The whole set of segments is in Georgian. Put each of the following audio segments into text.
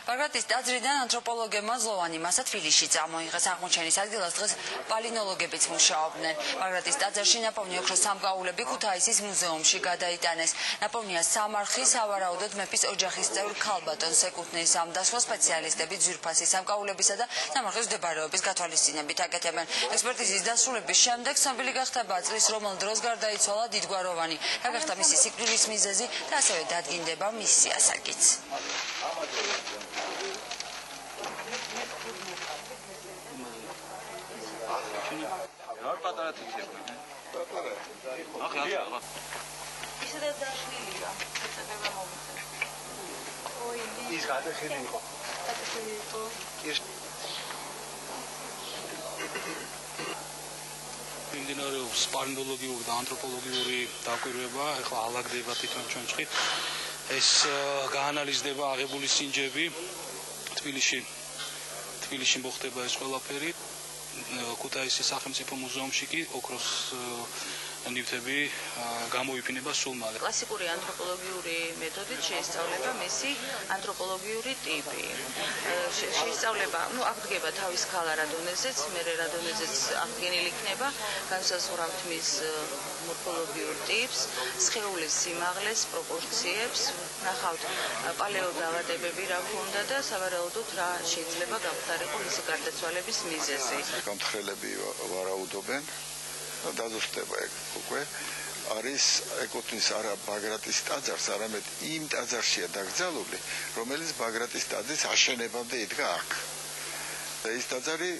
ბაგრატის ტაძრიდან ანთროპოლოგებმა ზლოვანი მასა თბილისში წამოიღეს. აღმოჩენის ადგილას დღეს პალინოლოგებიც მუშაობდნენ. ბაგრატის ტაძარში ნაპოვნი ოქროს სამკაულები ქუთაისის მუზეუმში გადაიტანეს. ნაპოვნია სამარხი, სავარაუდოდ მეფის ოჯახის წევრ ქალბატონს ეკუთვნის. ამ დასვას სპეციალისტები ძვირფასი სამკაულებისა და სამარხის მდებარეობის გათვალისწინებით აკეთებენ. ექსპერტიზის დასრულების შემდეგ ცნობილი გახდება წლის რომელ დროს გარდაიცვალა დიდგვაროვანი, რა გახდა მისი სიკვდილის მიზეზი და ასევე დადგინდება მისი ასაკიც. მიმდინარეობს პალინოლოგიური და ანთროპოლოგიური დაკვირვება, ახლა ალაგდება თვითონ ჩვენში. ეს გაანალიზდება აღებული სინჯები. თბილისში მოხდება ეს ყველაფერი. ქუთაისის სახელმწიფო მუზეუმში კი ოქროს ნივთები გამოიფინება სულ მალე. კლასიკური ანთროპოლოგიური მეთოდით შეისწავლება მისი ანთროპოლოგიური ტიპი. შეისწავლება, აღდგება თავის ქალა რა დონეზეც, მერე რა დონეზეც აღდგენილი იქნება, განსაზღვრავთ მის მორფოლოგიურ ტიპს, სხეულის სიმაღლეს, პროპორციებს, ნახავთ პალეოდავადებები რა ქონდა და სავარაუდოდ რა შეიძლება გამხდარიყო მისი გარდაცვალების მიზეზი. გამთხრელები ვარაუდობენ დაზუსტება უკვე არის ეკუთვნის არა ბაგრატის ტაძარს, არამედ იმ ტაძარშია დაკრძალული, რომელიც ბაგრატის ტაძრის აშენებამდე იდგა აქ. და ის ტაძარი,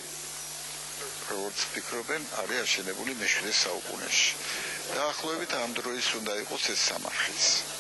როგორც ფიქრობენ, არის აშენებული მე-7 საუკუნეში. დაახლოებით ამ დროის უნდა იყოს ეს სამარხიც.